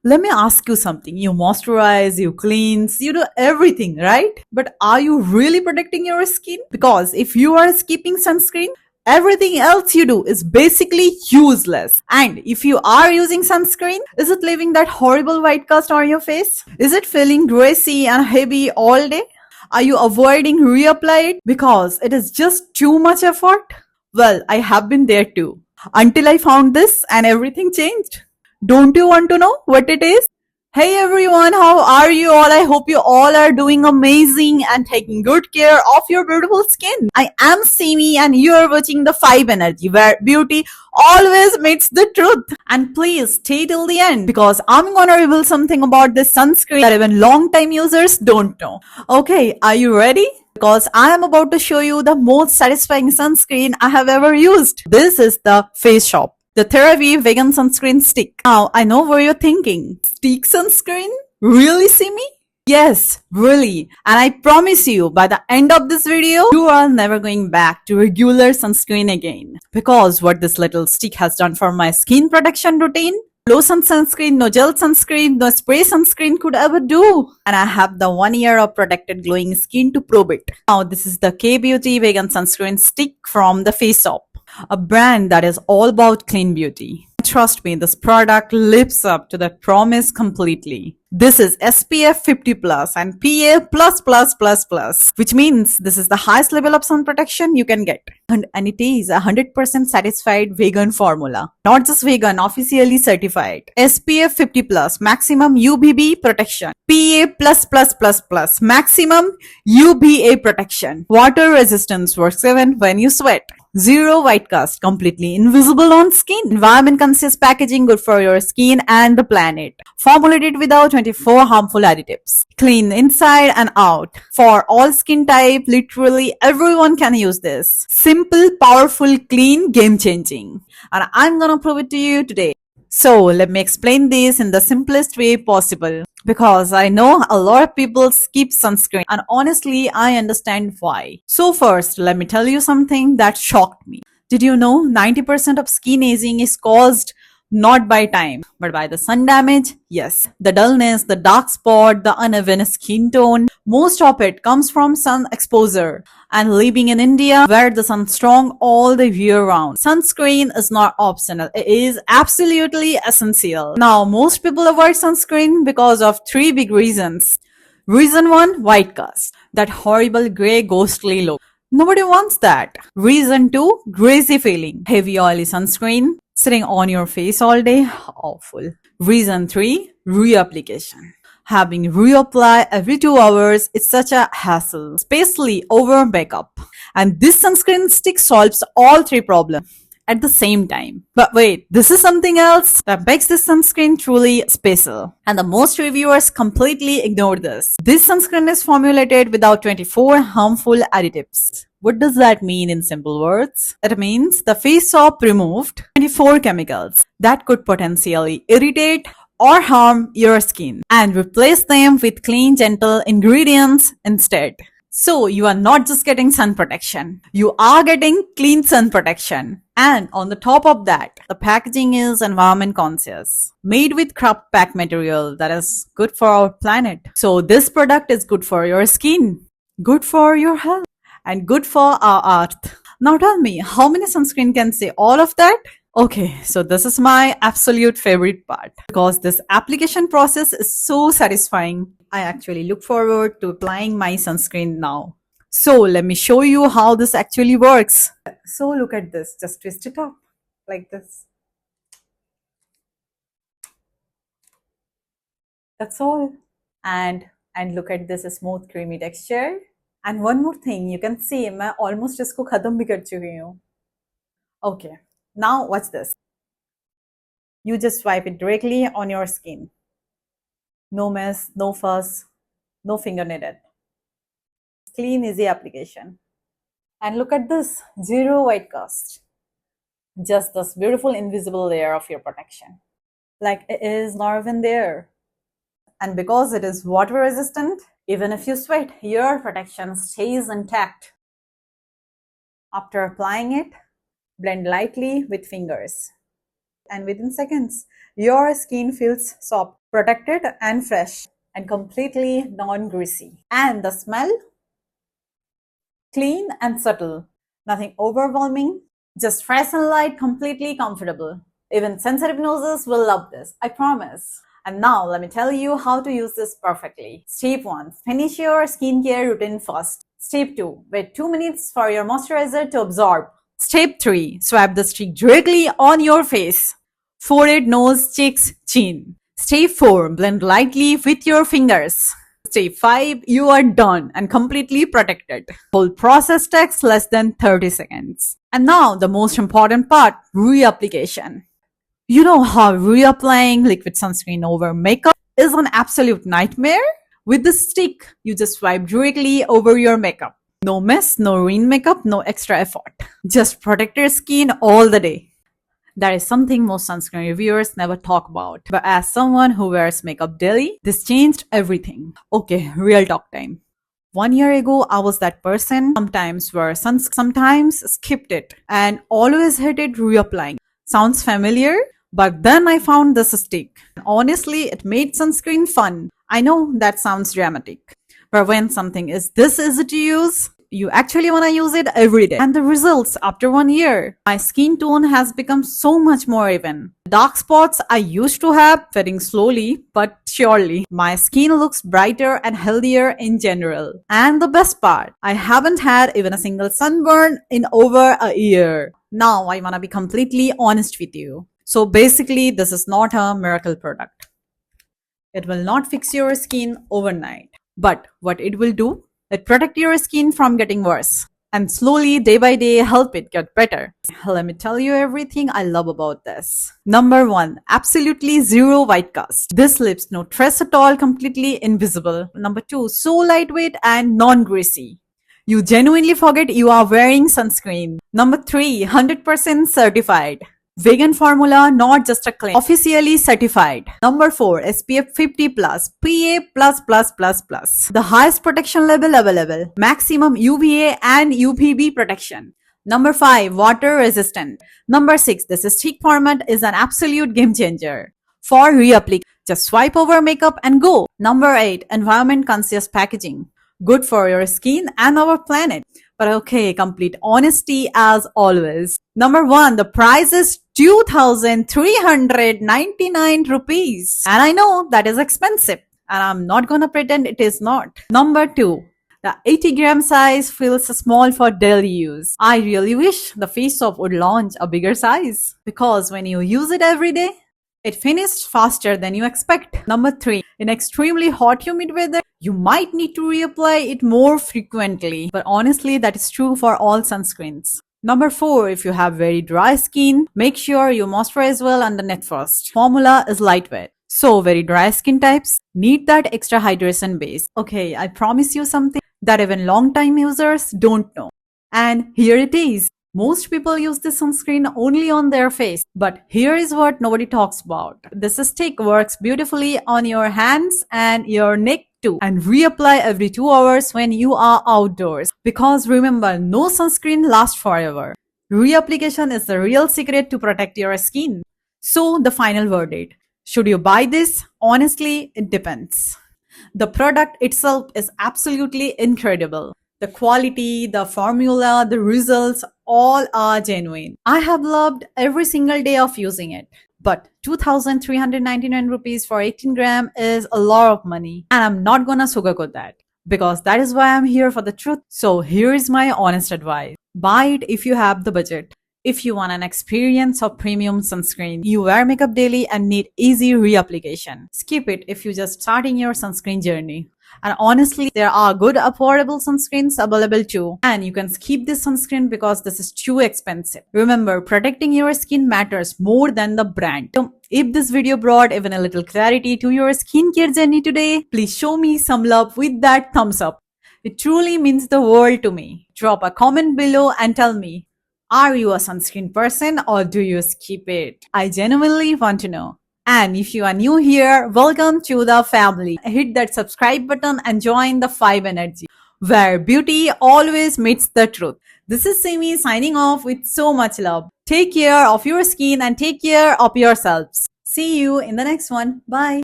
Let me ask you something. You moisturize, you cleanse, you do everything, right? But are you really protecting your skin? Because if you are skipping sunscreen, everything else you do is basically useless. And if you are using sunscreen, is it leaving that horrible white cast on your face? Is it feeling greasy and heavy all day? Are you avoiding reapply it because it is just too much effort? Well, I have been there too. Until I found this and everything changed. Don't you want to know what it is? Hey everyone, how are you all? I hope you all are doing amazing and taking good care of your beautiful skin. I am Simi and you are watching the 5 Energy where beauty always meets the truth. And please stay till the end because I'm gonna reveal something about this sunscreen that even long time users don't know. Okay, are you ready? Because I am about to show you the most satisfying sunscreen I have ever used. This is the Face Shop. The CeraVe Vegan Sunscreen Stick. Now, I know what you're thinking. Stick sunscreen? Really, Simi? Yes, really. And I promise you, by the end of this video, you are never going back to regular sunscreen again. Because what this little stick has done for my skin protection routine, lotion sunscreen, no gel sunscreen, no spray sunscreen could ever do. And I have the 1 year of protected glowing skin to prove it. Now, this is the K-Beauty Vegan Sunscreen Stick from the Face Shop, a brand that is all about clean beauty. Trust me, this product lives up to that promise completely. This is SPF 50 plus and PA plus plus plus plus, which means this is the highest level of sun protection you can get. And it is a 100% satisfied vegan formula. Not just vegan, officially certified. SPF 50 plus, maximum UVB protection. PA plus plus plus plus, maximum UVA protection. Water resistance works even when you sweat. Zero white cast, completely invisible on skin. Environment conscious packaging, good for your skin and the planet. Formulated without 24 harmful additives. Clean inside and out. For all skin type, literally everyone can use this. Simple, powerful, clean, game changing. And I'm gonna prove it to you today. So let me explain this in the simplest way possible. Because I know a lot of people skip sunscreen and honestly I understand why. So first, let me tell you something that shocked me. Did you know 90% of skin aging is caused not by time, but by the sun damage? Yes, the dullness, the dark spot, the uneven skin tone, most of it comes from sun exposure. And living in India, where the sun's strong all the year round, sunscreen is not optional. It is absolutely essential. Now, most people avoid sunscreen because of 3 big reasons. Reason 1, white cast. That horrible grey ghostly look. Nobody wants that. Reason 2, greasy feeling. Heavy oily sunscreen sitting on your face all day. Awful. Reason 3, reapplication. Having reapply every 2 hours is such a hassle, especially over makeup. And this sunscreen stick solves all 3 problems at the same time. But wait, this is something else that makes this sunscreen truly special. And the most reviewers completely ignore this. This sunscreen is formulated without 24 harmful additives. What does that mean in simple words? It means the Face Shop removed 24 chemicals that could potentially irritate or harm your skin and replace them with clean, gentle ingredients instead. So you are not just getting sun protection, you are getting clean sun protection. And on the top of that, the packaging is environment conscious, made with craft pack material that is good for our planet. So this product is good for your skin, good for your health, and good for our earth. Now tell me, how many sunscreen can say all of that? Okay, so this is my absolute favorite part because this application process is so satisfying. I actually look forward to applying my sunscreen now. So let me show you how this actually works. So look at this, just twist it up like this. That's all. And look at this smooth creamy texture. And one more thing, you can see मैं almost इसको खत्म भी कर चुकी हूँ. Okay. Now watch this. You just swipe it directly on your skin. No mess, no fuss, no finger needed. Clean, easy application. And look at this, zero white cast. Just this beautiful invisible layer of your protection. Like it is not even there. And because it is water resistant, even if you sweat, your protection stays intact. After applying it, blend lightly with fingers. And within seconds, your skin feels soft, protected, and fresh, and completely non greasy. And the smell? Clean and subtle. Nothing overwhelming, just fresh and light, completely comfortable. Even sensitive noses will love this, I promise. And now let me tell you how to use this perfectly. Step 1. Finish your skincare routine first. Step 2. Wait 2 minutes for your moisturizer to absorb. Step 3. Swipe the stick directly on your face. Forehead, nose, cheeks, chin. Step 4. Blend lightly with your fingers. Step 5. You are done and completely protected. Whole process takes less than 30 seconds. And now the most important part, reapplication. You know how reapplying liquid sunscreen over makeup is an absolute nightmare? With this stick, you just swipe directly over your makeup. No mess, no ruined makeup, no extra effort. Just protect your skin all the day. That is something most sunscreen reviewers never talk about. But as someone who wears makeup daily, this changed everything. Okay, real talk time. 1 year ago, I was that person, sometimes wear sunscreen, sometimes skipped it, and always hated reapplying. Sounds familiar? But then I found this stick. Honestly, it made sunscreen fun. I know that sounds dramatic. But when something is this easy to use, you actually want to use it every day. And the results after 1 year, my skin tone has become so much more even. Dark spots I used to have fading slowly but surely. My skin looks brighter and healthier in general. And the best part, I haven't had even a single sunburn in over a year. Now I want to be completely honest with you. So basically, this is not a miracle product. It will not fix your skin overnight. But what it will do, it protect your skin from getting worse and slowly, day by day, help it get better. Let me tell you everything I love about this. Number 1, absolutely zero white cast. This leaves no trace at all, completely invisible. Number 2, so lightweight and non-greasy. You genuinely forget you are wearing sunscreen. Number 3, 100% certified. Vegan formula, not just a claim. Officially certified. Number 4, SPF 50 plus, PA plus plus plus plus. The highest protection level available. Maximum UVA and UVB protection. Number 5, water resistant. Number 6, this stick format is an absolute game changer. For reapplication, just swipe over makeup and go. Number 8, environment conscious packaging. Good for your skin and our planet. But okay, complete honesty as always. Number 1, the price is 2,399 rupees. And I know that is expensive. And I'm not gonna pretend it is not. Number 2, the 80-gram size feels small for daily use. I really wish the Face Shop would launch a bigger size. Because when you use it every day, it finished faster than you expect. Number 3, in extremely hot humid weather, you might need to reapply it more frequently. But honestly, that is true for all sunscreens. Number 4, if you have very dry skin, make sure you moisturize well underneath first. Formula is lightweight. So very dry skin types need that extra hydration base. Okay, I promise you something that even long time users don't know. And here it is. Most people use this sunscreen only on their face, but here is what nobody talks about. This stick works beautifully on your hands and your neck too, and reapply every 2 hours when you are outdoors. Because remember, no sunscreen lasts forever. Reapplication is the real secret to protect your skin. So the final verdict. Should you buy this? Honestly, it depends. The product itself is absolutely incredible. The quality, the formula, the results, all are genuine. I have loved every single day of using it. But 2,399 rupees for 18 gram is a lot of money. And I'm not gonna sugarcoat that. Because that is why I'm here for the truth. So here is my honest advice. Buy it if you have the budget. If you want an experience of premium sunscreen, you wear makeup daily and need easy reapplication. Skip it if you're just starting your sunscreen journey. And honestly, there are good affordable sunscreens available too. And you can skip this sunscreen because this is too expensive. Remember, protecting your skin matters more than the brand. So if this video brought even a little clarity to your skincare journey today, please show me some love with that thumbs up. It truly means the world to me. Drop a comment below and tell me, are you a sunscreen person or do you skip it? I genuinely want to know. And if you are new here, welcome to the family. Hit that subscribe button and join the 5 Energy, where beauty always meets the truth. This is Simi signing off with so much love. Take care of your skin and take care of yourselves. See you in the next one. Bye.